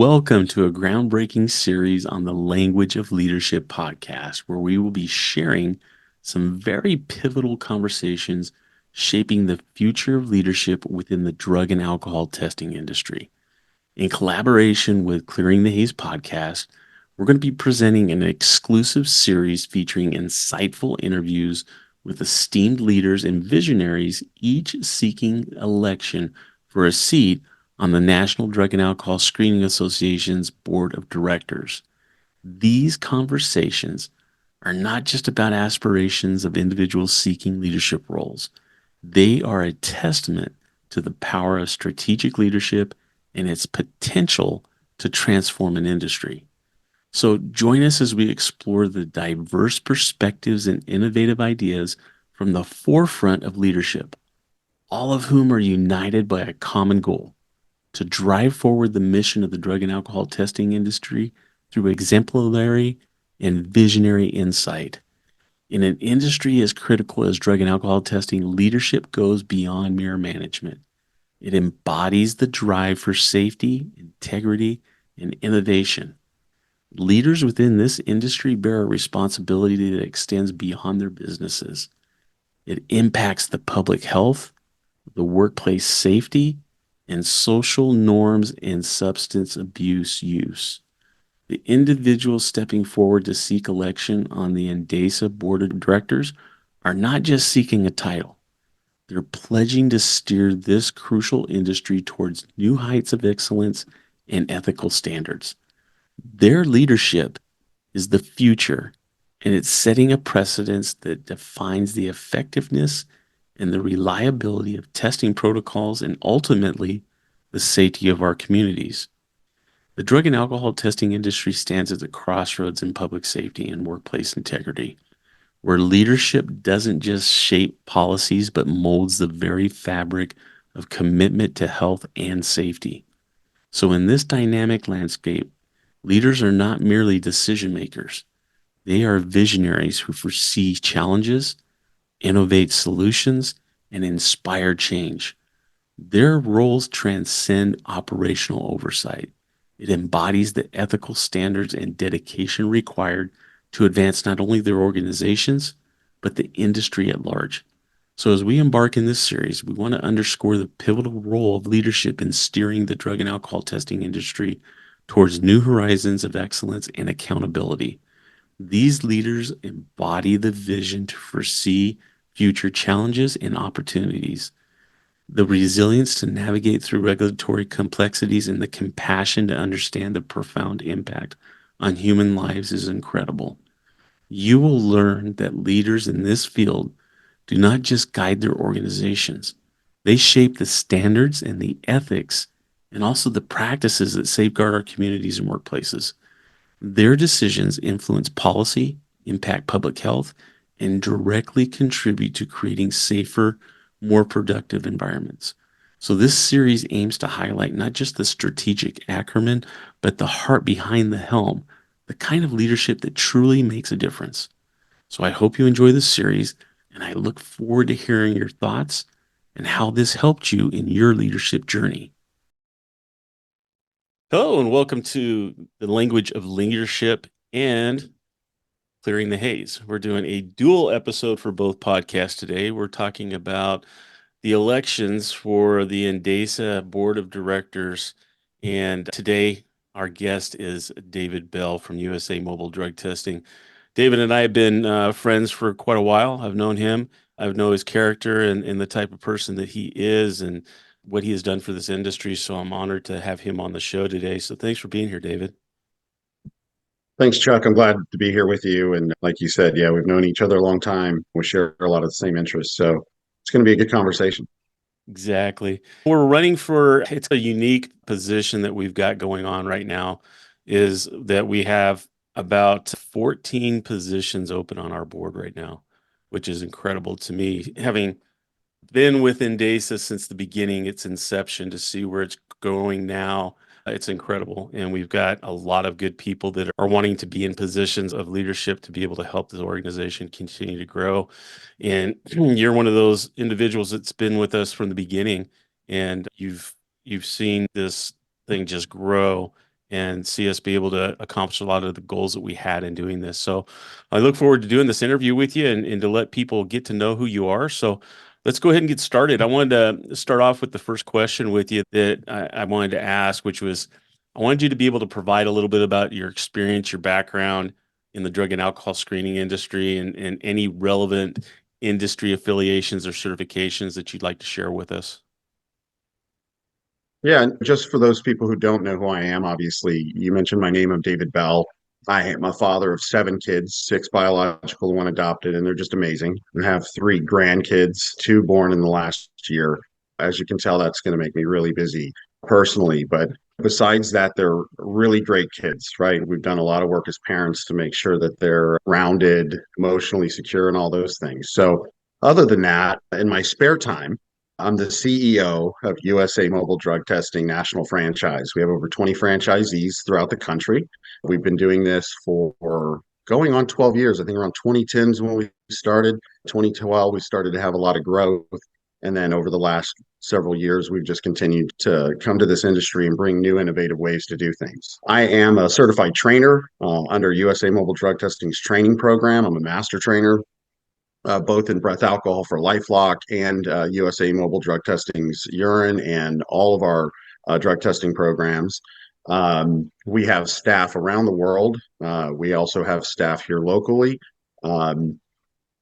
Welcome to a groundbreaking series on the Language of Leadership podcast, where we will be sharing some very pivotal conversations shaping the future of leadership within the drug and alcohol testing industry. In collaboration with Clearing the Haze podcast, we're going to be presenting an exclusive series featuring insightful interviews with esteemed leaders and visionaries, each seeking election for a seat on the National Drug and Alcohol Screening Association's Board of Directors. These conversations are not just about aspirations of individuals seeking leadership roles. They are a testament to the power of strategic leadership and its potential to transform an industry. So join us as we explore the diverse perspectives and innovative ideas from the forefront of leadership, all of whom are united by a common goal: to drive forward the mission of the drug and alcohol testing industry through exemplary and visionary insight. In an industry as critical as drug and alcohol testing, leadership goes beyond mere management. It embodies the drive for safety, integrity, and innovation. Leaders within this industry bear a responsibility that extends beyond their businesses. It impacts the public health, the workplace safety, and social norms and substance abuse use. The individuals stepping forward to seek election on the NDASA board of directors are not just seeking a title. They're pledging to steer this crucial industry towards new heights of excellence and ethical standards. Their leadership is the future, and it's setting a precedence that defines the effectiveness and the reliability of testing protocols and ultimately the safety of our communities. The drug and alcohol testing industry stands at the crossroads in public safety and workplace integrity, where leadership doesn't just shape policies but molds the very fabric of commitment to health and safety. So, in this dynamic landscape, leaders are not merely decision makers. They are visionaries who foresee challenges, innovate solutions, and inspire change. Their roles transcend operational oversight. It embodies the ethical standards and dedication required to advance not only their organizations, but the industry at large. So, as we embark in this series, we want to underscore the pivotal role of leadership in steering the drug and alcohol testing industry towards new horizons of excellence and accountability. These leaders embody the vision to foresee future challenges and opportunities, the resilience to navigate through regulatory complexities, and the compassion to understand the profound impact on human lives is incredible. You will learn that leaders in this field do not just guide their organizations, they shape the standards and the ethics and also the practices that safeguard our communities and workplaces. Their decisions influence policy, impact public health, and directly contribute to creating safer, more productive environments. So, this series aims to highlight not just the strategic acumen, but the heart behind the helm, the kind of leadership that truly makes a difference. So, I hope you enjoy this series, and I look forward to hearing your thoughts and how this helped you in your leadership journey. Hello, and welcome to the Language of Leadership and Clearing the Haze. We're doing a dual episode for both podcasts today. We're talking about the elections for the NDASA Board of Directors. And today, our guest is David Bell from USA Mobile Drug Testing. David and I have been friends for quite a while. I've known him. I've known his character and the type of person that he is and what he has done for this industry. So I'm honored to have him on the show today. So thanks for being here, David. Thanks, Chuck. I'm glad to be here with you. And like you said, yeah, we've known each other a long time. We share a lot of the same interests. So it's going to be a good conversation. Exactly. We're running for, it's a unique position that we've got going on right now, is that we have about 14 positions open on our board right now, which is incredible to me. Having been with NDASA since the beginning, its inception, to see where it's going now, it's incredible. And we've got a lot of good people that are wanting to be in positions of leadership to be able to help the organization continue to grow. And you're one of those individuals that's been with us from the beginning, and you've seen this thing just grow and see us be able to accomplish a lot of the goals that we had in doing this. So I look forward to doing this interview with you and to let people get to know who you are. So let's go ahead and get started. I wanted to start off with the first question with you that I wanted to ask, which was I wanted you to be able to provide a little bit about your experience, your background in the drug and alcohol screening industry, and any relevant industry affiliations or certifications that you'd like to share with us. Yeah, and just for those people who don't know who I am, obviously, you mentioned my name of David Bell. I am a father of seven kids, six biological, one adopted, and they're just amazing. I have three grandkids, two born in the last year. As you can tell, that's going to make me really busy personally. But besides that, they're really great kids, right? We've done a lot of work as parents to make sure that they're grounded, emotionally secure, and all those things. So, other than that, in my spare time, I'm the CEO of USA Mobile Drug Testing National Franchise. We have over 20 franchisees throughout the country. We've been doing this for going on 12 years. I think around 2010 is when we started. 2012, we started to have a lot of growth. And then over the last several years, we've just continued to come to this industry and bring new innovative ways to do things. I am a certified trainer under USA Mobile Drug Testing's training program. I'm a master trainer both in breath alcohol for LifeLock and USA Mobile Drug Testing's urine and all of our drug testing programs. We have staff around the world. We also have staff here locally. Um,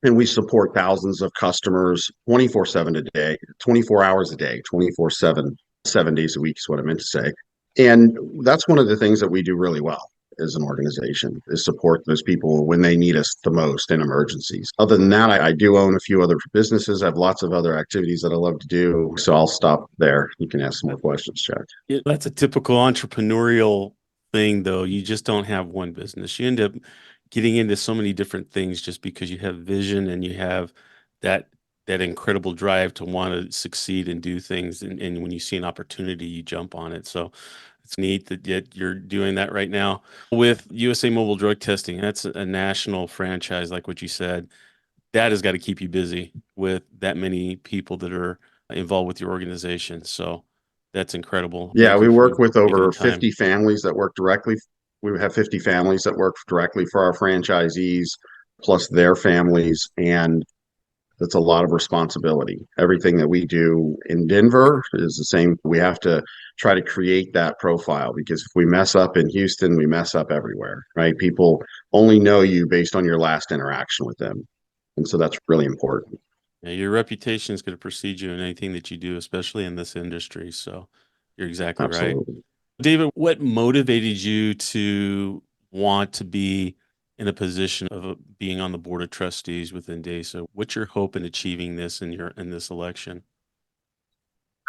and we support thousands of customers 24/7 a day, 24 hours a day, 24/7, 7 days a week is what I meant to say. And that's one of the things that we do really well as an organization is support those people when they need us the most in emergencies. Other than that, I do own a few other businesses. I have lots of other activities that I love to do. So I'll stop there. You can ask some more questions, Chuck. That's a typical entrepreneurial thing, though. You just don't have one business. You end up getting into so many different things just because you have vision and you have that that incredible drive to want to succeed and do things. And when you see an opportunity, you jump on it. So it's neat that yet you're doing that right now with USA Mobile Drug Testing. That's a national franchise, like what you said. That has got to keep you busy with that many people that are involved with your organization. So that's incredible. Yeah, Thank we you for work with taking the over time. 50 families that work directly. We have 50 families that work directly for our franchisees, plus their families. And that's a lot of responsibility. Everything that we do in Denver is the same. We have to try to create that profile because if we mess up in Houston, we mess up everywhere, right? People only know you based on your last interaction with them. And so that's really important. Yeah, your reputation is going to precede you in anything that you do, especially in this industry. So you're exactly right. Absolutely. David, what motivated you to want to be in a position of being on the board of trustees within NDASA? What's your hope in achieving this in this election?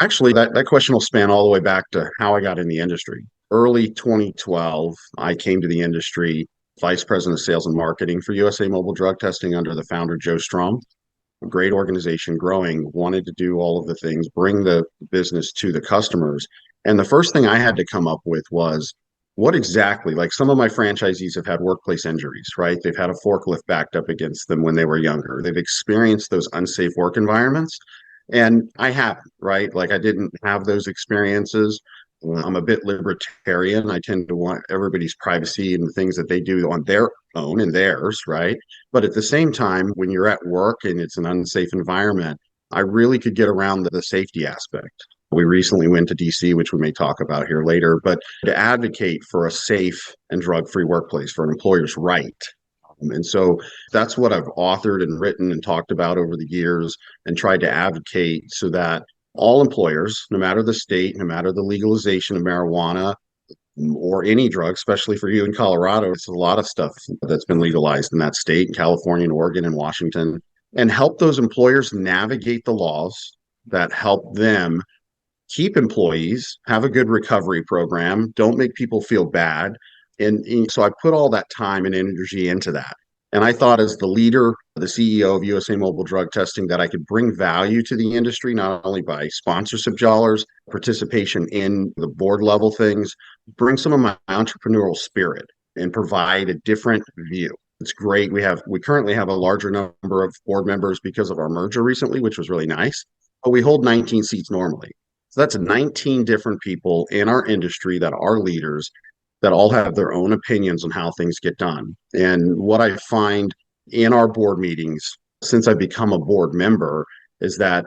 Actually, that question will span all the way back to how I got in the industry. Early 2012, I came to the industry vice president of sales and marketing for USA Mobile Drug Testing under the founder, Joe Strom. A great organization, growing, wanted to do all of the things, bring the business to the customers. And the first thing I had to come up with was what exactly, like some of my franchisees have had workplace injuries, right? They've had a forklift backed up against them when they were younger. They've experienced those unsafe work environments. And I haven't, right? Like I didn't have those experiences. I'm a bit libertarian. I tend to want everybody's privacy and the things that they do on their own and theirs, right? But at the same time, when you're at work and it's an unsafe environment, I really could get around the safety aspect. We recently went to DC, which we may talk about here later, but to advocate for a safe and drug free workplace for an employer's right. And so that's what I've authored and written and talked about over the years and tried to advocate so that all employers, no matter the state, no matter the legalization of marijuana, or any drug, especially for you in Colorado. It's a lot of stuff that's been legalized in that state, in California and Oregon and Washington, and help those employers navigate the laws that help them keep employees, have a good recovery program, don't make people feel bad. And so I put all that time and energy into that. And I thought, as the leader, the CEO of USA Mobile Drug Testing, that I could bring value to the industry, not only by sponsorship dollars, participation in the board level things, bring some of my entrepreneurial spirit and provide a different view. It's great. We currently have a larger number of board members because of our merger recently, which was really nice. But we hold 19 seats normally. So that's 19 different people in our industry that are leaders that all have their own opinions on how things get done. And what I find in our board meetings since I've become a board member is that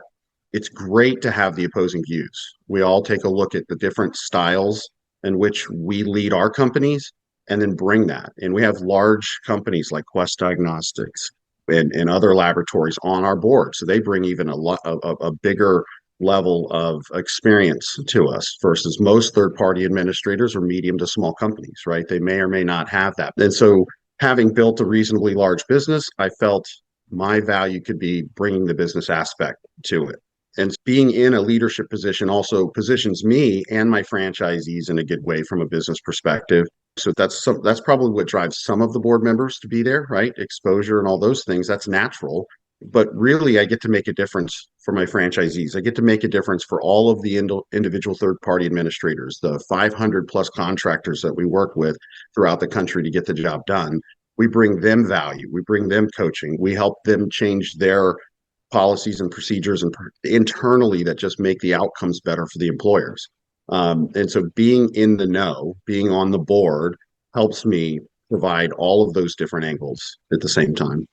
it's great to have the opposing views. We all take a look at the different styles in which we lead our companies and then bring that. And we have large companies like Quest Diagnostics and other laboratories on our board. So they bring even a bigger level of experience to us versus most third party administrators or medium to small companies, right? They may or may not have that. And so having built a reasonably large business, I felt my value could be bringing the business aspect to it. And being in a leadership position also positions me and my franchisees in a good way from a business perspective. So that's probably what drives some of the board members to be there, right? Exposure and all those things. That's natural. But really, I get to make a difference for my franchisees. I get to make a difference for all of the individual third party administrators, the 500 plus contractors that we work with throughout the country to get the job done. We bring them value. We bring them coaching. We help them change their policies and procedures and internally that just make the outcomes better for the employers. And so being in the know, being on the board helps me provide all of those different angles at the same time.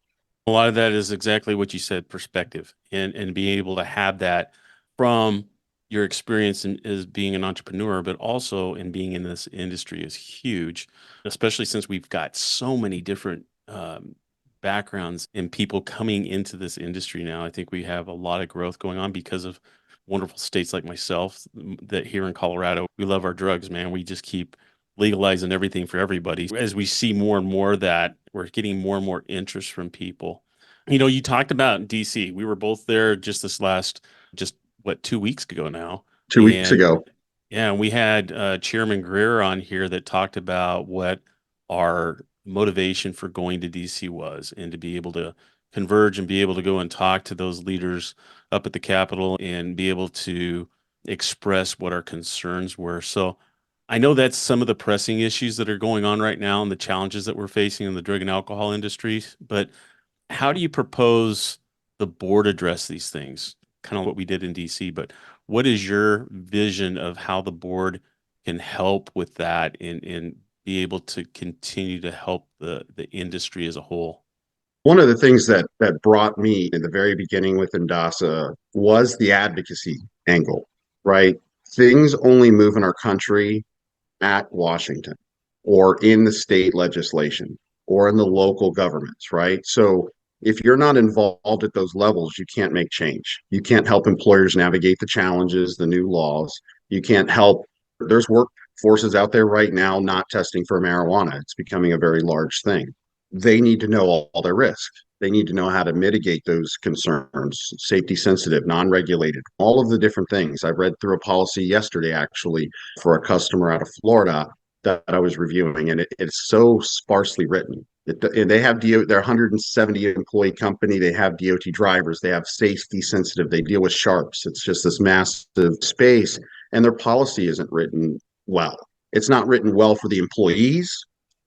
A lot of that is exactly what you said, perspective, and being able to have that from your experience as being an entrepreneur, but also in being in this industry is huge, especially since we've got so many different backgrounds and people coming into this industry now. I think we have a lot of growth going on because of wonderful states like myself that here in Colorado, we love our drugs, man. We just keep legalizing everything for everybody. As we see more and more that we're getting more and more interest from people. You know, you talked about DC. We were both there just this last, just what, 2 weeks ago now. 2 weeks And ago, yeah, we had Chairman Greer on here that talked about what our motivation for going to DC was and to be able to converge and be able to go and talk to those leaders up at the Capitol and be able to express what our concerns were. So I know that's some of the pressing issues that are going on right now and the challenges that we're facing in the drug and alcohol industries. But how do you propose the board address these things? Kind of what we did in DC, but what is your vision of how the board can help with that and be able to continue to help the industry as a whole? one of the things that brought me in the very beginning with NDASA was the advocacy angle, right? Things only move in our country at Washington or in the state legislation or in the local governments, right? So if you're not involved at those levels, you can't make change. You can't help employers navigate the challenges, the new laws. You can't help. There's workforces out there right now not testing for marijuana. It's becoming a very large thing. They need to know all their risks. They need to know how to mitigate those concerns, safety sensitive, non regulated, all of the different things. I read through a policy yesterday, actually, for a customer out of Florida that I was reviewing, and it's so sparsely written. And they have they're 170 employee company. They have DOT drivers. They have safety sensitive. They deal with sharps. It's just this massive space, and their policy isn't written well. It's not written well for the employees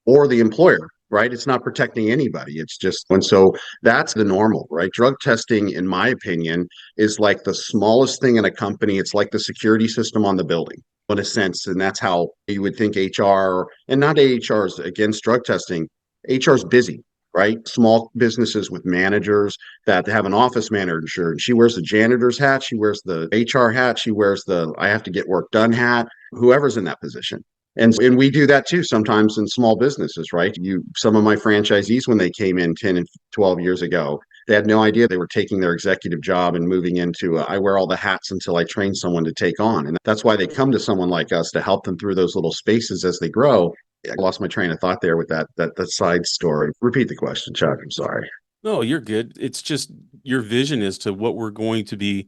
or the employer, right? It's not protecting anybody. It's just, and so that's the normal, right? Drug testing, in my opinion, is like the smallest thing in a company. It's like the security system on the building, in a sense. And that's how you would think HR, and not HR is against drug testing. HR is busy, right? Small businesses with managers that have an office manager, and she wears the janitor's hat, she wears the HR hat, she wears the I have to get work done hat, whoever's in that position. And we do that too sometimes in small businesses, right? Some of my franchisees, when they came in 10 and 12 years ago, they had no idea they were taking their executive job and moving into I wear all the hats until I train someone to take on. And that's why they come to someone like us to help them through those little spaces as they grow. I lost my train of thought there with that side story. Repeat the question, Chuck. I'm sorry. No, you're good. It's just your vision as to what we're going to be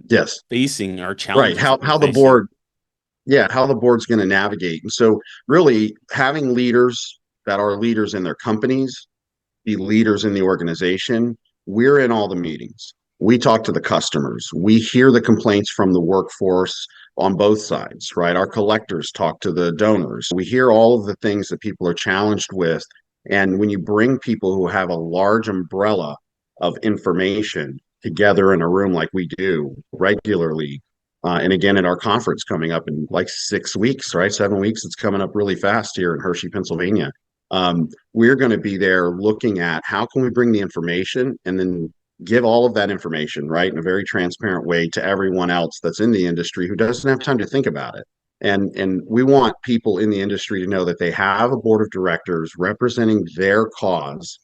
Yes. facing, our Right. challenges How that we're how the facing. board how the board's going to navigate. And so really having leaders that are leaders in their companies be leaders in the organization. We're in all the meetings. We talk to the customers. We hear the complaints from the workforce on both sides, right? Our collectors talk to the donors. We hear all of the things that people are challenged with. And when you bring people who have a large umbrella of information together in a room like we do regularly, And again, at our conference coming up in like 6 weeks, right? 7 weeks. It's coming up really fast here in Hershey, Pennsylvania. We're going to be there looking at how can we bring the information and then give all of that information, right, in a very transparent way to everyone else that's in the industry who doesn't have time to think about it. And we want people in the industry to know that they have a board of directors representing their cause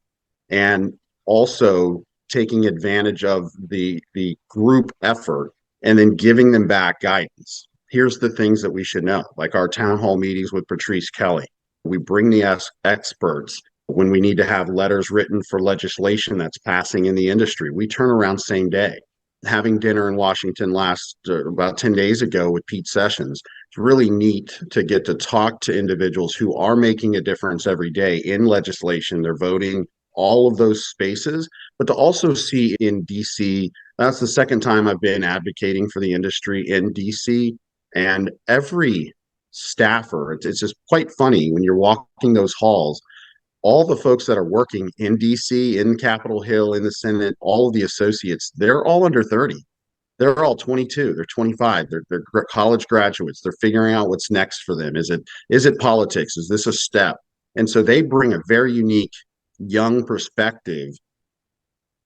and also taking advantage of the group effort and then giving them back guidance. Here's the things that we should know, like our town hall meetings with Patrice Kelly. We bring the experts when we need to have letters written for legislation that's passing in the industry. We turn around same day. Having dinner in Washington last about 10 days ago with Pete Sessions, it's really neat to get to talk to individuals who are making a difference every day in legislation. They're voting all of those spaces, but to also see in DC, that's the second time I've been advocating for the industry in DC. And every staffer, it's just quite funny when you're walking those halls, all the folks that are working in DC, in Capitol Hill, in the Senate, all of the associates, they're all under 30. They're all 22, they're 25, they're college graduates. They're figuring out what's next for them. Is it politics? Is this a step? And so they bring a very unique young perspective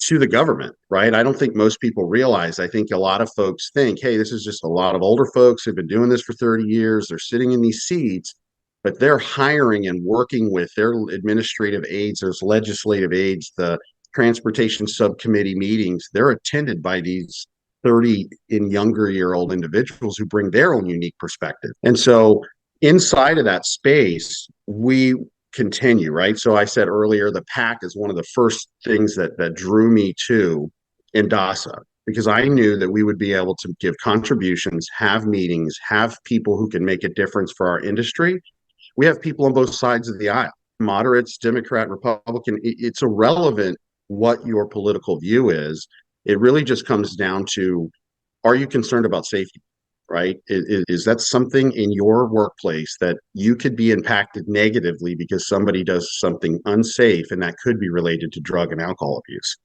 to the government, right? I don't think most people realize. I think a lot of folks think, hey, this is just a lot of older folks who've been doing this for 30 years. They're sitting in these seats, but they're hiring and working with their administrative aides, there's legislative aides, the transportation subcommittee meetings. They're attended by these 30 and younger year old individuals who bring their own unique perspective. And so inside of that space, we continue, right? So I said earlier, the PAC is one of the first things that drew me to NDASA because I knew that we would be able to give contributions, have meetings, have people who can make a difference for our industry. We have people on both sides of the aisle, moderates, Democrat, Republican. It's irrelevant what your political view is. It really just comes down to, are you concerned about safety? Right? Is that something in your workplace that you could be impacted negatively because somebody does something unsafe and that could be related to drug and alcohol abuse?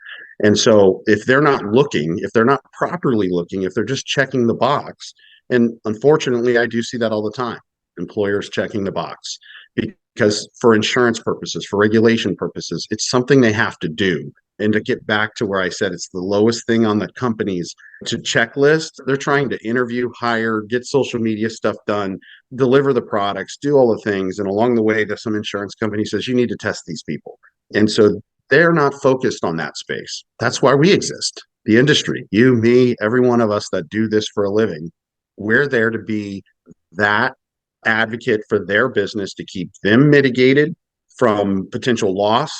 And so if they're not looking, if they're not properly looking, if they're just checking the box, and unfortunately, I do see that all the time, employers checking the box because for insurance purposes, for regulation purposes, it's something they have to do. And to get back to where I said it's the lowest thing on the company's to checklist, they're trying to interview, hire, get social media stuff done, deliver the products, do all the things. And along the way, there's some insurance company says you need to test these people. And so they're not focused on that space. That's why we exist. The industry, you, me, every one of us that do this for a living, we're there to be that advocate for their business to keep them mitigated from potential loss,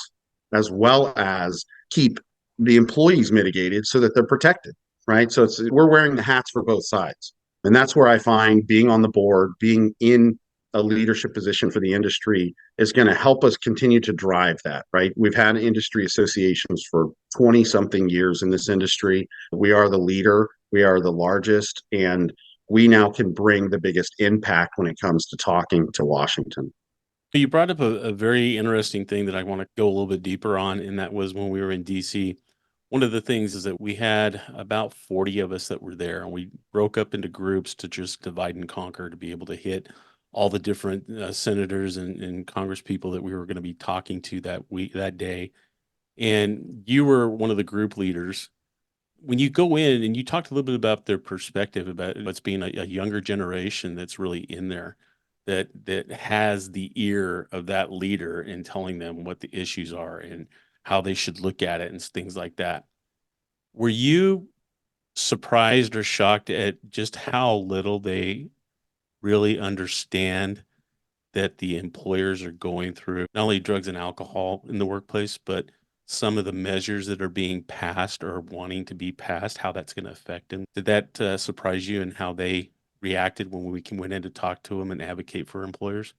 as well as keep the employees mitigated so that they're protected, right? So we're wearing the hats for both sides. And that's where I find being on the board, being in a leadership position for the industry is going to help us continue to drive that, right? We've had industry associations for 20 something years in this industry. We are the leader, we are the largest, and we now can bring the biggest impact when it comes to talking to Washington. You brought up a very interesting thing that I want to go a little bit deeper on, and that was when we were in DC. One of the things is that we had about 40 of us that were there, and we broke up into groups to just divide and conquer to be able to hit all the different senators and Congress people that we were going to be talking to that day. And you were one of the group leaders. When you go in and you talked a little bit about their perspective about what's being a younger generation that's really in there, that has the ear of that leader in telling them what the issues are and how they should look at it and things like that. Were you surprised or shocked at just how little they really understand that the employers are going through not only drugs and alcohol in the workplace, but some of the measures that are being passed or wanting to be passed, how that's going to affect them? Did that surprise you and how they reacted when we went in to talk to them and advocate for employers?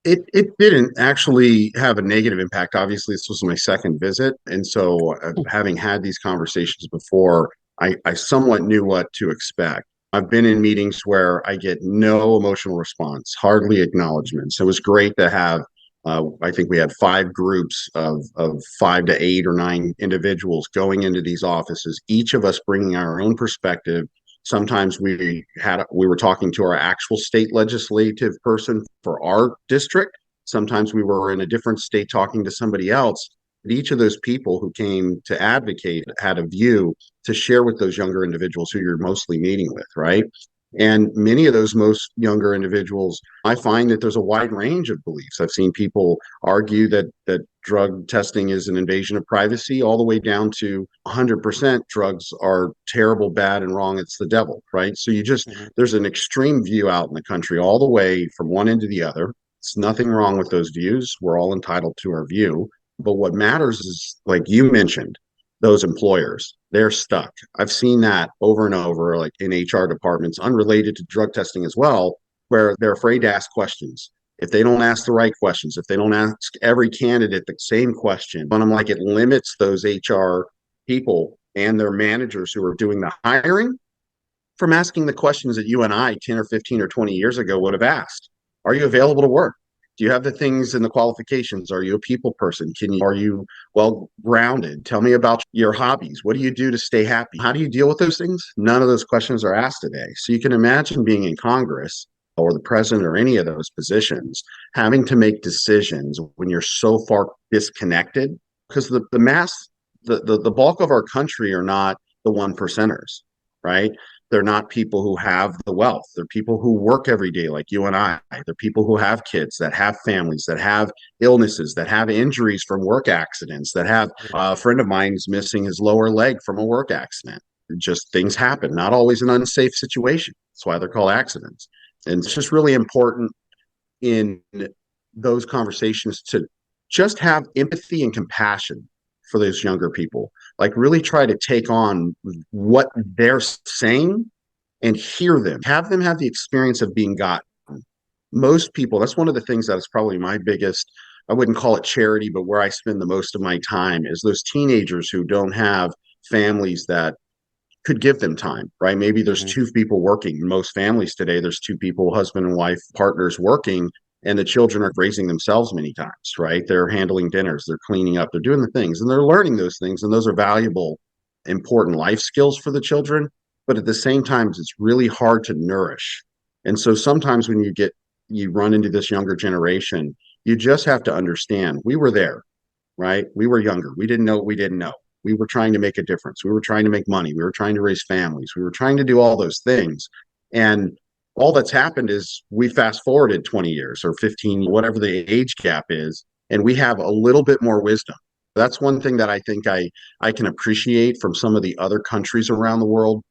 It didn't actually have a negative impact. Obviously, this was my second visit, and so having had these conversations before, I somewhat knew what to expect. I've been in meetings where I get no emotional response, hardly acknowledgments. It was great to have. I think we had 5 groups of 5 to 8 or 9 individuals going into these offices, each of us bringing our own perspective, Sometimes we were talking to our actual state legislative person for our district. Sometimes we were in a different state talking to somebody else. But each of those people who came to advocate had a view to share with those younger individuals who you're mostly meeting with, right? And many of those most younger individuals, I find that there's a wide range of beliefs. I've seen people argue that drug testing is an invasion of privacy, all the way down to 100% drugs are terrible, bad, and wrong. It's the devil, right? So Mhm. there's an extreme view out in the country, all the way from one end to the other. It's nothing wrong with those views. We're all entitled to our view. But what matters is, like you mentioned, those employers, they're stuck. I've seen that over and over, like in HR departments, unrelated to drug testing as well, where they're afraid to ask questions. If they don't ask the right questions, if they don't ask every candidate the same question, but I'm like, it limits those HR people and their managers who are doing the hiring from asking the questions that you and I 10 or 15 or 20 years ago would have asked. Are you available to work? Do you have the things and the qualifications? Are you a people person? Are you well grounded? Tell me about your hobbies. What do you do to stay happy? How do you deal with those things? None of those questions are asked today. So you can imagine being in Congress or the president or any of those positions, having to make decisions when you're so far disconnected, because the mass, the bulk of our country are not the one percenters, right? They're not people who have the wealth. They're people who work every day, like you and I. They're people who have kids, that have families, that have illnesses, that have injuries from work accidents, that have a friend of mine is missing his lower leg from a work accident. Just things happen, not always an unsafe situation. That's why they're called accidents. And it's just really important in those conversations to just have empathy and compassion for those younger people. Like, really try to take on what they're saying and hear them, have them have the experience of being gotten. Most people, that's one of the things that is probably my biggest, I wouldn't call it charity, but where I spend the most of my time is those teenagers who don't have families that could give them time, right? Maybe there's Mhm. two people working. In most families today, there's two people, husband and wife, partners working, and the children are raising themselves many times, right? They're handling dinners, they're cleaning up, they're doing the things, and they're learning those things. And those are valuable, important life skills for the children. But at the same time, it's really hard to nourish. And so sometimes when you run into this younger generation, you just have to understand we were there, right? We were younger. We didn't know what we didn't know. We were trying to make a difference. We were trying to make money. We were trying to raise families. We were trying to do all those things. And all that's happened is we fast forwarded 20 years or 15, whatever the age gap is, and we have a little bit more wisdom. That's one thing that I think I can appreciate from some of the other countries around the world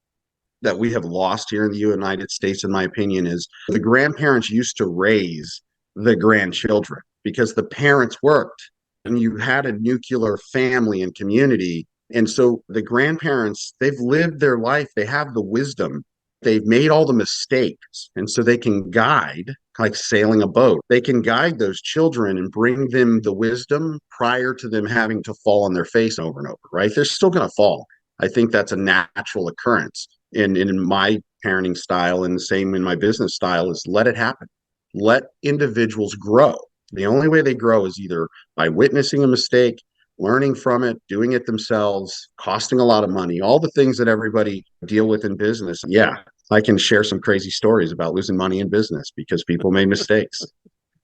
that we have lost here in the United States, in my opinion, is the grandparents used to raise the grandchildren because the parents worked and you had a nuclear family and community. And so the grandparents, they've lived their life, they have the wisdom, they've made all the mistakes. And so they can guide, like sailing a boat, they can guide those children and bring them the wisdom prior to them having to fall on their face over and over, right? They're still going to fall. I think that's a natural occurrence in my parenting style, and the same in my business style, is let it happen. Let individuals grow. The only way they grow is either by witnessing a mistake, learning from it, doing it themselves, costing a lot of money, all the things that everybody deal with in business. Yeah, I can share some crazy stories about losing money in business because people made mistakes.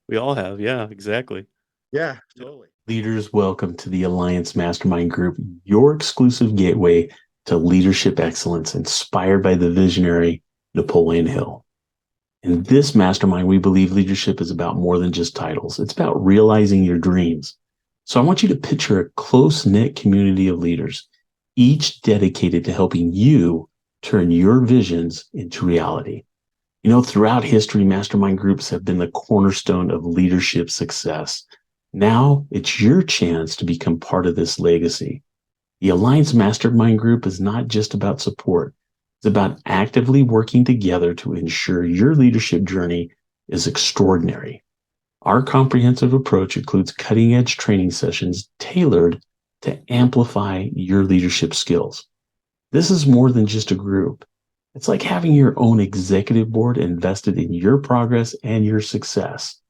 We all have. Yeah, exactly. Yeah, totally. Leaders, welcome to the Alliance Mastermind Group, your exclusive gateway to leadership excellence inspired by the visionary Napoleon Hill. In this mastermind, we believe leadership is about more than just titles. It's about realizing your dreams. So I want you to picture a close-knit community of leaders, each dedicated to helping you turn your visions into reality. You know, throughout history, mastermind groups have been the cornerstone of leadership success. Now it's your chance to become part of this legacy. The Alliance Mastermind Group is not just about support. It's about actively working together to ensure your leadership journey is extraordinary. Our comprehensive approach includes cutting-edge training sessions tailored to amplify your leadership skills. This is more than just a group. It's like having your own executive board invested in your progress and your success.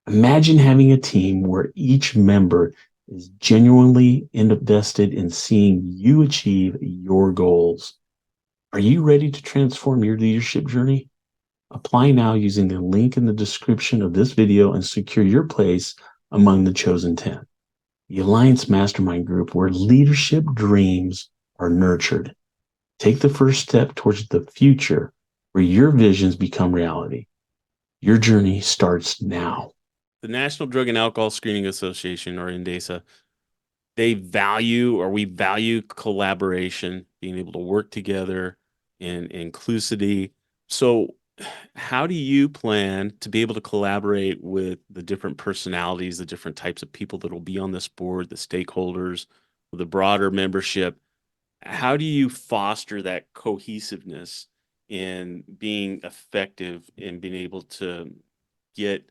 Imagine having a team where each member is genuinely invested in seeing you achieve your goals. Are you ready to transform your leadership journey? Apply now using the link in the description of this video and secure your place among the chosen 10. The Alliance Mastermind Group, where leadership dreams are nurtured. Take the first step towards the future where your visions become reality. Your journey starts now. The National Drug and Alcohol Screening Association, or NDASA, we value collaboration, being able to work together and inclusivity. So, how do you plan to be able to collaborate with the different personalities, the different types of people that will be on this board, the stakeholders, the broader membership? How do you foster that cohesiveness in being effective and being able to get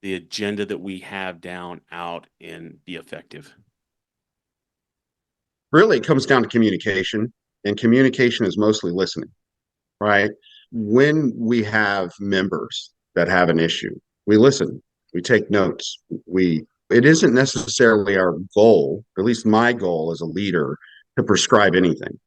the agenda that we have down out and be effective? Really, it comes down to communication, and communication is mostly listening, right? When we have members that have an issue, we listen, we take notes, we it isn't necessarily our goal, at least my goal as a leader, to prescribe anything.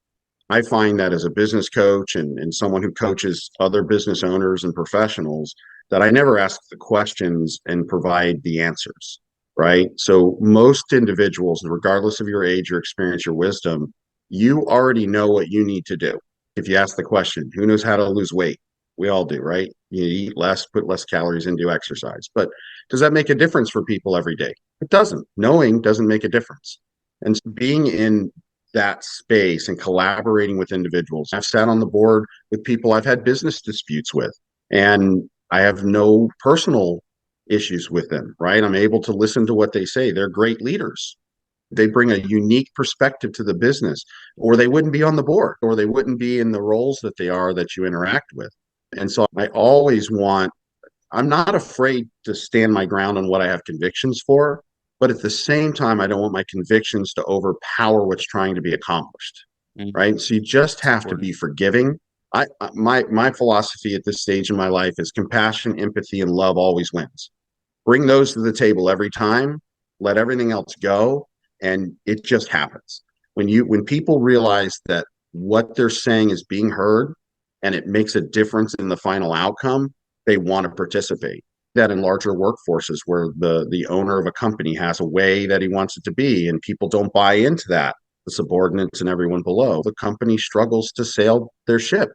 I find that as a business coach and someone who coaches other business owners and professionals, that I never ask the questions and provide the answers, right? So most individuals, regardless of your age, your experience, your wisdom, you already know what you need to do. If you ask the question, who knows how to lose weight? We all do, right? You eat less, put less calories in, do exercise. But does that make a difference for people every day? It doesn't. Knowing doesn't make a difference. And being in that space and collaborating with individuals. I've sat on the board with people I've had business disputes with, and I have no personal issues with them, right? I'm able to listen to what they say. They're great leaders. They bring a unique perspective to the business, or they wouldn't be on the board, or they wouldn't be in the roles that they are that you interact with. And so I always want I'm not afraid to stand my ground on what I have convictions for, but at the same time, I don't want my convictions to overpower what's trying to be accomplished. Mm, Right. So you just it's have to important. be forgiving. My philosophy at this stage in my life is compassion, empathy, and love always wins. Bring those to the table every time, let everything else go, and it just happens. When people realize that what they're saying is being heard and it makes a difference in the final outcome, they want to participate. That in larger workforces where the owner of a company has a way that he wants it to be and people don't buy into that, the subordinates and everyone below, the company struggles to sail their ship.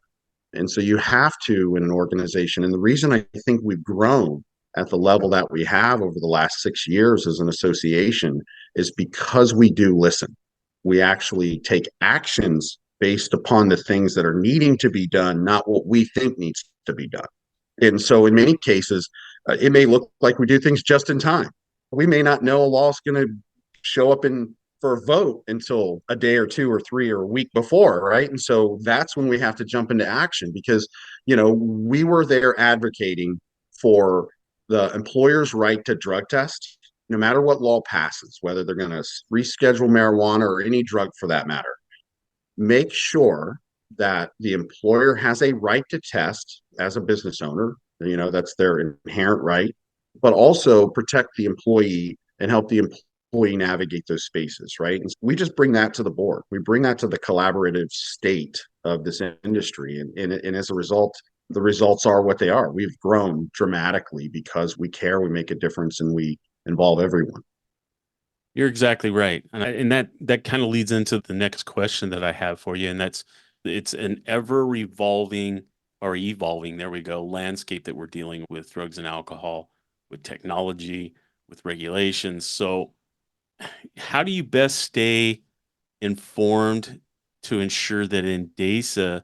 And so you have to in an organization. And the reason I think we've grown at the level that we have over the last 6 years as an association is because we do listen. We actually take actions based upon the things that are needing to be done, not what we think needs to be done. And so in many cases, it may look like we do things just in time. We may not know a law is going to show up in for a vote until a day or two or three or a week before, right? And so that's when we have to jump into action because, we were there advocating for the employer's right to drug test, no matter what law passes, whether they're going to reschedule marijuana or any drug for that matter. Make sure that the employer has a right to test as a business owner. That's their inherent right, but also protect the employee and help the employee navigate those spaces, right? And we just bring that to the board. We bring that to the collaborative state of this industry. And as a result, the results are what they are. We've grown dramatically because we care, we make a difference, and we involve everyone. You're exactly right. And that kind of leads into the next question that I have for you. And it's an ever revolving or evolving, there we go, landscape that we're dealing with drugs and alcohol, with technology, with regulations. So how do you best stay informed to ensure that NDASA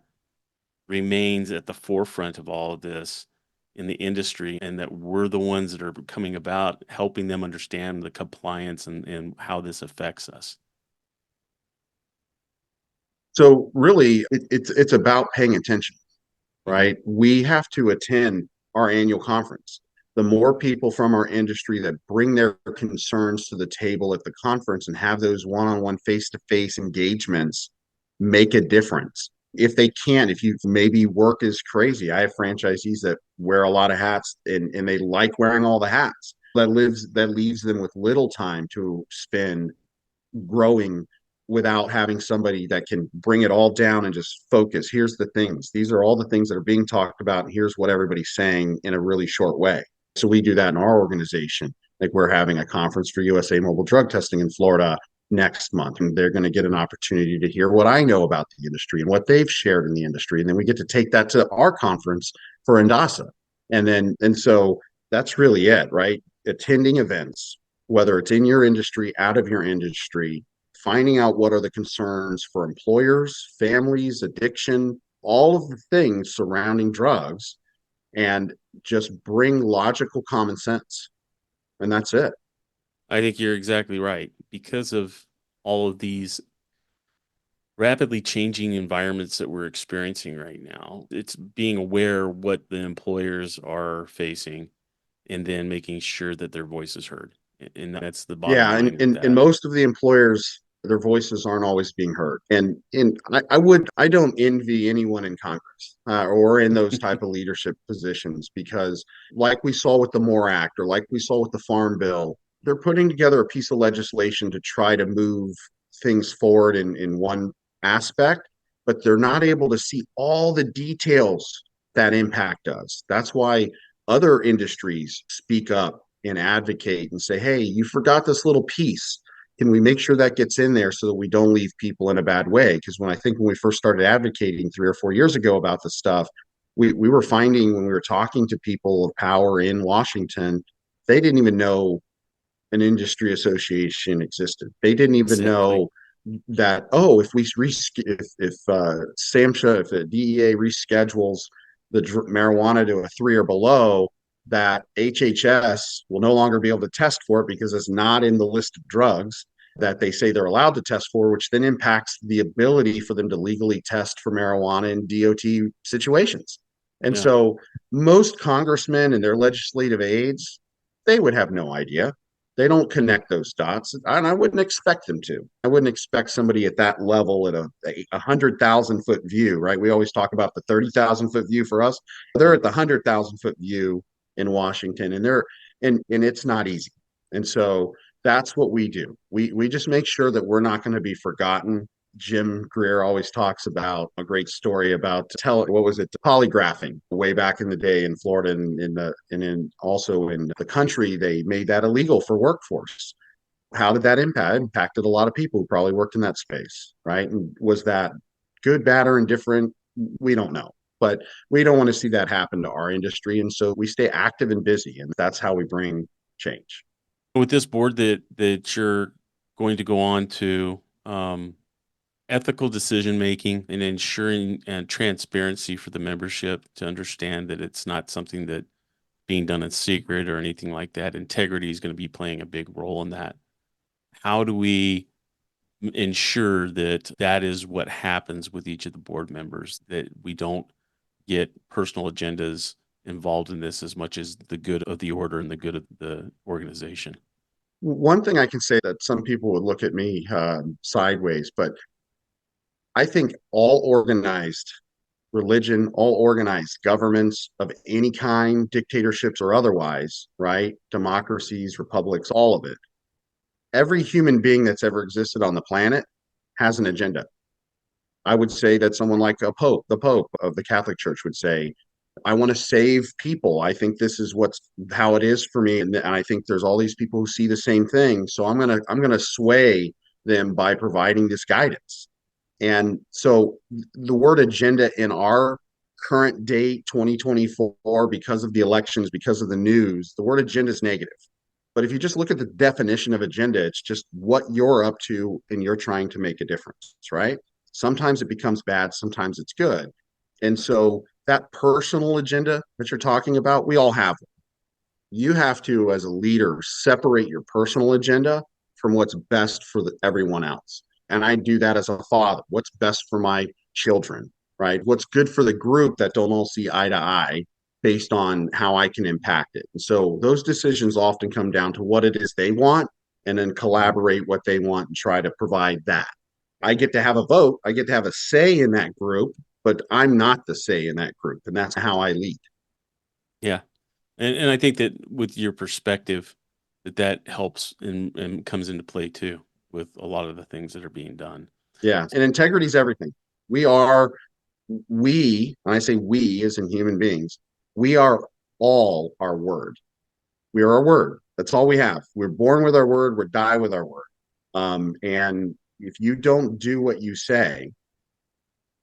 remains at the forefront of all of this in the industry and that we're the ones that are coming about helping them understand the compliance and how this affects us? So really, it's about paying attention, Hmm. right? We have to attend our annual conference. The more people from our industry that bring their concerns to the table at the conference and have those one-on-one face-to-face engagements make a difference. If they can't, if you maybe work is crazy. I have franchisees that wear a lot of hats and they like wearing all the hats. That leaves them with little time to spend growing without having somebody that can bring it all down and just focus. Here's the things. These are all the things that are being talked about. And here's what everybody's saying in a really short way. So we do that in our organization. Like we're having a conference for USA mobile drug testing in Florida next month, and they're going to get an opportunity to hear what I know about the industry and what they've shared in the industry. And then we get to take that to our conference for NDASA. And so that's really it, right? Attending events, whether it's in your industry, out of your industry, finding out what are the concerns for employers, families, addiction, all of the things surrounding drugs, and just bring logical common sense. And that's it. I think you're exactly right. Because of all of these rapidly changing environments that we're experiencing right now, it's being aware what the employers are facing and then making sure that their voice is heard. And that's the bottom Yeah, line with and that. most of the employers, their voices aren't always being heard. And I don't envy anyone in Congress or in those type of leadership positions because, like we saw with the MORE Act or like we saw with the Farm Bill, they're putting together a piece of legislation to try to move things forward in one aspect, but they're not able to see all the details that impact us. That's why other industries speak up and advocate and say, hey, you forgot this little piece. Can we make sure that gets in there so that we don't leave people in a bad way? Because when we first started advocating 3 or 4 years ago about this stuff, we were finding when we were talking to people of power in Washington, they didn't even know an industry association existed. They didn't even Exactly. know that, oh, if we if SAMHSA, if the DEA reschedules the marijuana to a 3 or below, that HHS will no longer be able to test for it because it's not in the list of drugs that they say they're allowed to test for, which then impacts the ability for them to legally test for marijuana in DOT situations. And Yeah. so most congressmen and their legislative aides, they would have no idea. They don't connect those dots, and I wouldn't expect them to. I wouldn't expect somebody at that level at a 100,000 foot view, right? We always talk about the 30,000 foot view for us. They're at the 100,000 foot view in Washington, and it's not easy. And so that's what we do. We just make sure that we're not going to be forgotten. Jim Greer always talks about a great story about what was it, polygraphing way back in the day in Florida and also in the country. They made that illegal for workforce. How did that impact? It impacted a lot of people who probably worked in that space, right? And was that good, bad, or indifferent? We don't know. But we don't want to see that happen to our industry. And so we stay active and busy, and that's how we bring change. With this board that you're going to go on to, ethical decision making and ensuring and transparency for the membership to understand that it's not something that being done in secret or anything like that. Integrity is going to be playing a big role in that. How do we ensure that that is what happens with each of the board members, that we don't get personal agendas involved in this as much as the good of the order and the good of the organization? One thing I can say that some people would look at me sideways, but I think all organized religion, all organized governments of any kind, dictatorships or otherwise, right? Democracies, republics, all of it. Every human being that's ever existed on the planet has an agenda. I would say that someone like the Pope of the Catholic Church would say, I want to save people. I think this is what's how it is for me. And I think there's all these people who see the same thing. So I'm gonna sway them by providing this guidance. And so the word agenda in our current date, 2024, because of the elections, because of the news, the word agenda is negative. But if you just look at the definition of agenda, it's just what you're up to and you're trying to make a difference, right? Sometimes it becomes bad, sometimes it's good. And so that personal agenda that you're talking about, we all have. You have to, as a leader, separate your personal agenda from what's best for everyone else. And I do that as a father. What's best for my children, right? What's good for the group that don't all see eye to eye based on how I can impact it. And so those decisions often come down to what it is they want and then collaborate what they want and try to provide that. I get to have a vote, I get to have a say in that group, but I'm not the say in that group. And that's how I lead. Yeah. And I think that with your perspective, that helps and comes into play too. with a lot of the things that are being done. Yeah. And integrity is everything. We are, and I say we as in human beings, we are all our word. We are our word. That's all we have. We're born with our word. We die with our word. And if you don't do what you say,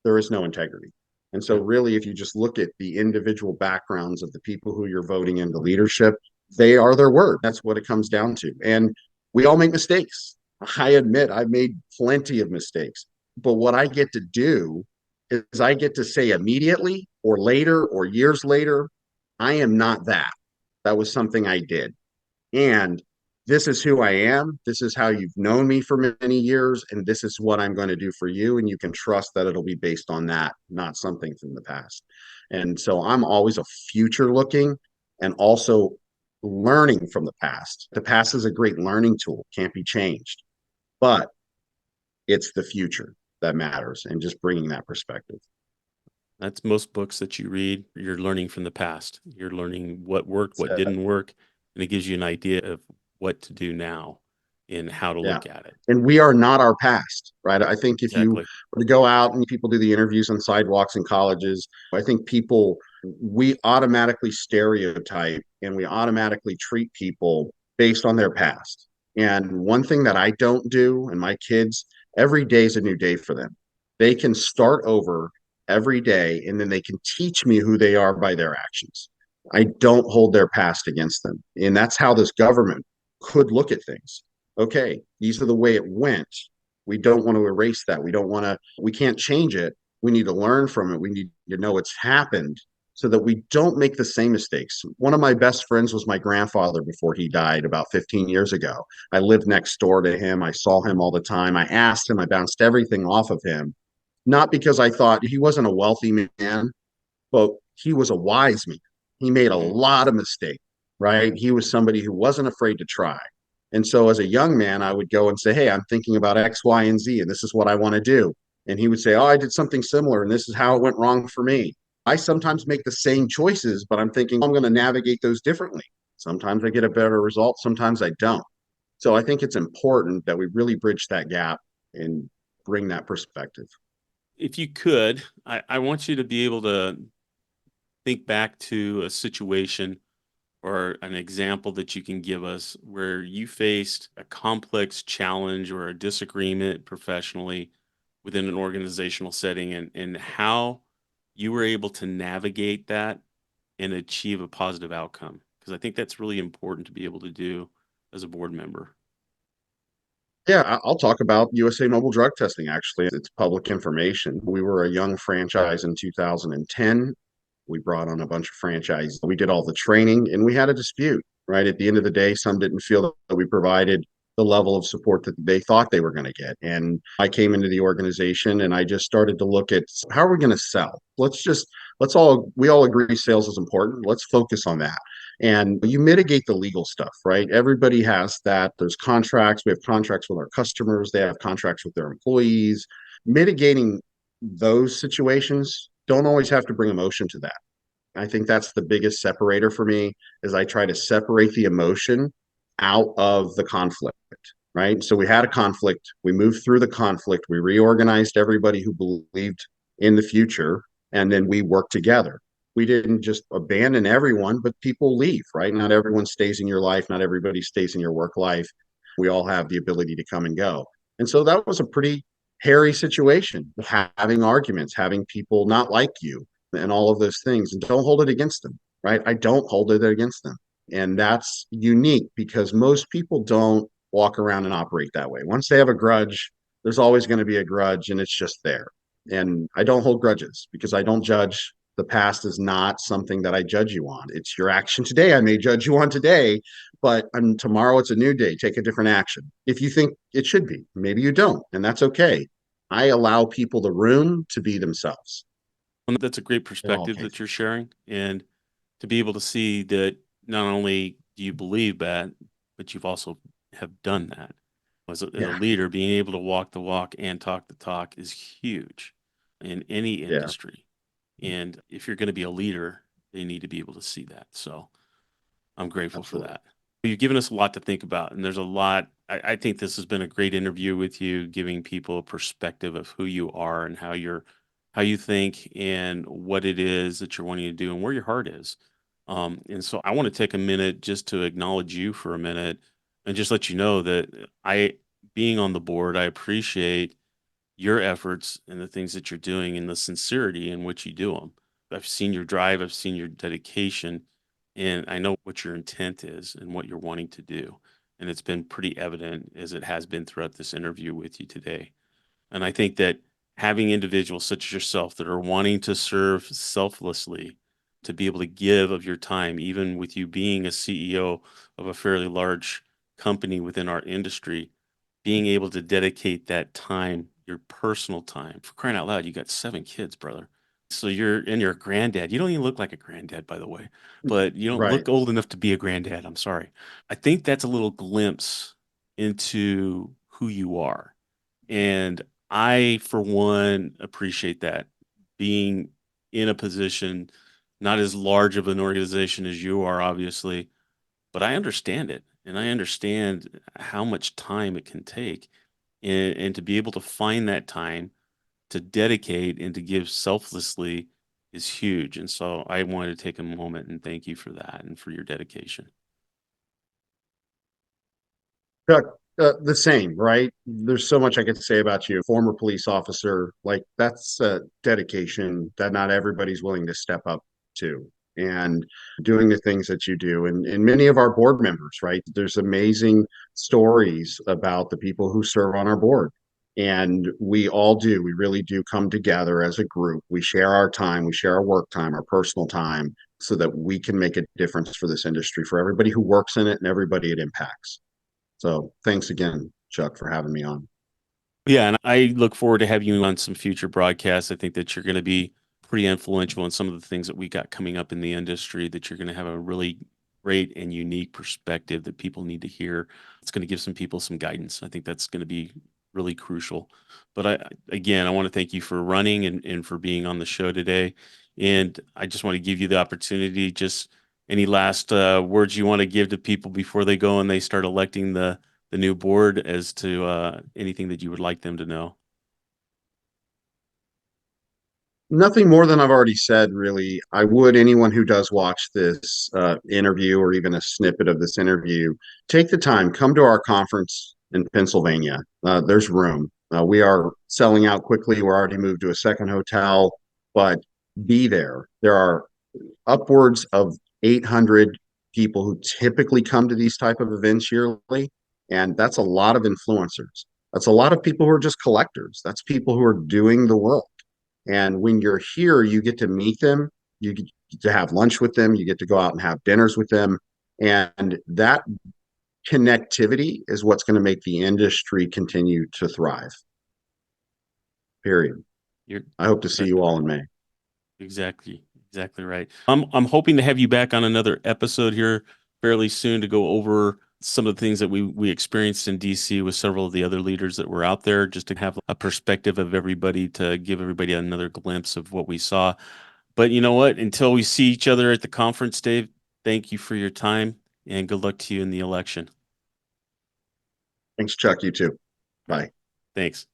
there is no integrity. And so, Yeah. really, if you just look at the individual backgrounds of the people who you're voting into leadership, they are their word. That's what it comes down to. And we all make mistakes. I admit I've made plenty of mistakes. But what I get to do is I get to say immediately or later or years later, I am not that. That was something I did. And this is who I am. This is how you've known me for many years. And this is what I'm going to do for you. And you can trust that it'll be based on that, not something from the past. And so I'm always a future looking and also learning from the past. The past is a great learning tool, can't be changed, but it's the future that matters and just bringing that perspective. That's most books that you read. You're learning from the past. You're learning what worked, what didn't work, and it gives you an idea of what to do now and how to Yeah. look at it. And we are not our past, right? I think if you Exactly. were to go out and people do the interviews on sidewalks in colleges, I think we automatically stereotype and we automatically treat people based on their past. And one thing that I don't do, and my kids, every day is a new day for them. They can start over every day and then they can teach me who they are by their actions. I don't hold their past against them. And that's how this government could look at things. Okay, these are the way it went. We don't want to erase that. We can't change it. We need to learn from it. We need to know what's happened so that we don't make the same mistakes. One of my best friends was my grandfather before he died about 15 years ago. I lived next door to him. I saw him all the time. I asked him, I bounced everything off of him, not because I thought he wasn't a wealthy man, but he was a wise man. He made a Hmm. lot of mistakes, right? He was somebody who wasn't afraid to try. And so as a young man, I would go and say, hey, I'm thinking about X, Y, and Z, and this is what I want to do. And he would say, oh, I did something similar, and this is how it went wrong for me. I sometimes make the same choices, but I'm thinking I'm going to navigate those differently. Sometimes I get a better result, sometimes I don't. So I think it's important that we really bridge that gap and bring that perspective. If you could, I want you to be able to think back to a situation or an example that you can give us where you faced a complex challenge or a disagreement professionally within an organizational setting and how you were able to navigate that and achieve a positive outcome. Because I think that's really important to be able to do as a board member. Yeah, I'll talk about USA Mobile Drug Testing. Actually, it's public information. We were a young franchise in 2010. We brought on a bunch of franchises. We did all the training and we had a dispute, right? At the end of the day, some didn't feel that we provided the level of support that they thought they were going to get. And I came into the organization and I just started to look at how are we going to sell? We all agree sales is important. Let's focus on that. And you mitigate the legal stuff, right? Everybody has that. There's contracts. We have contracts with our customers. They have contracts with their employees. Mitigating those situations don't always have to bring emotion to that. I think that's the biggest separator for me is I try to separate the emotion out of the conflict, right? So we had a conflict, we moved through the conflict, we reorganized everybody who believed in the future, and then we worked together. We didn't just abandon everyone, but people leave, right? Not everyone stays in your life, not everybody stays in your work life. We all have the ability to come and go. And so that was a pretty hairy situation, having arguments, having people not like you, and all of those things. And don't hold it against them, right? I don't hold it against them. And that's unique because most people don't walk around and operate that way. Once they have a grudge, there's always going to be a grudge and it's just there. And I don't hold grudges because I don't judge. The past is not something that I judge you on. It's your action today. I may judge you on today, but tomorrow it's a new day. Take a different action. If you think it should be, maybe you don't, and that's okay. I allow people the room to be themselves And that's a great in all perspective that cases. you're sharing. And to be able to see that not only do you believe that, but you've also have done that. As a Yeah, leader, being able to walk the walk and talk the talk is huge in any yeah, industry. And if you're going to be a leader, they need to be able to see that. So I'm grateful for absolutely. that. You've given us a lot to think about, and there's a lot. I think this has been a great interview with you, giving people a perspective of who you are and how you think and what it is that you're wanting to do and where your heart is. And so I want to take a minute just to acknowledge you for a minute and just let you know that being on the board, I appreciate your efforts and the things that you're doing and the sincerity in which you do them. I've seen your drive, I've seen your dedication, and I know what your intent is and what you're wanting to do. And it's been pretty evident as it has been throughout this interview with you today. And I think that having individuals such as yourself that are wanting to serve selflessly, to be able to give of your time, even with you being a CEO of a fairly large company within our industry, being able to dedicate that time, your personal time, for crying out loud, you got 7 kids, brother. So you're a granddad. You don't even look like a granddad, by the way, but you don't Right. look old enough to be a granddad. I'm sorry. I think that's a little glimpse into who you are. And I, for one, appreciate that being in a position, not as large of an organization as you are, obviously, but I understand it. And I understand how much time it can take. And to be able to find that time to dedicate and to give selflessly is huge. And so I wanted to take a moment and thank you for that and for your dedication. Chuck, the same, right? There's so much I could say about you. Former police officer, like that's a dedication that not everybody's willing to step up to. And doing the things that you do, and many of our board members, right? There's amazing stories about the people who serve on our board. And we all do, we really do come together as a group. We share our time, we share our work time, our personal time, so that we can make a difference for this industry, for everybody who works in it and everybody it impacts. So thanks again, Chuck, for having me on. Yeah, and I look forward to having you on some future broadcasts. I think that you're going to be pretty influential in some of the things that we got coming up in the industry, that you're going to have a really great and unique perspective that people need to hear. It's going to give some people some guidance. I think that's going to be really crucial. But again, I want to thank you for running and for being on the show today. And I just want to give you the opportunity, just any last words you want to give to people before they go and they start electing the new board as to anything that you would like them to know. Nothing more than I've already said, really. I would, anyone who does watch this interview or even a snippet of this interview, take the time, come to our conference in Pennsylvania. There's room. We are selling out quickly. We're already moved to a second hotel, but be there. There are upwards of 800 people who typically come to these type of events yearly, and that's a lot of influencers. That's a lot of people who are just collectors. That's people who are doing the work. And when you're here, you get to meet them, you get to have lunch with them, you get to go out and have dinners with them, and that connectivity is what's going to make the industry continue to thrive. Period. You're I hope to see you exactly all right. in May. Exactly right. I'm hoping to have you back on another episode here fairly soon to go over some of the things that we experienced in DC with several of the other leaders that were out there, just to have a perspective of everybody, to give everybody another glimpse of what we saw. But you know what? Until we see each other at the conference, Dave, thank you for your time and good luck to you in the election. Thanks, Chuck. You too. All right. Bye. Thanks.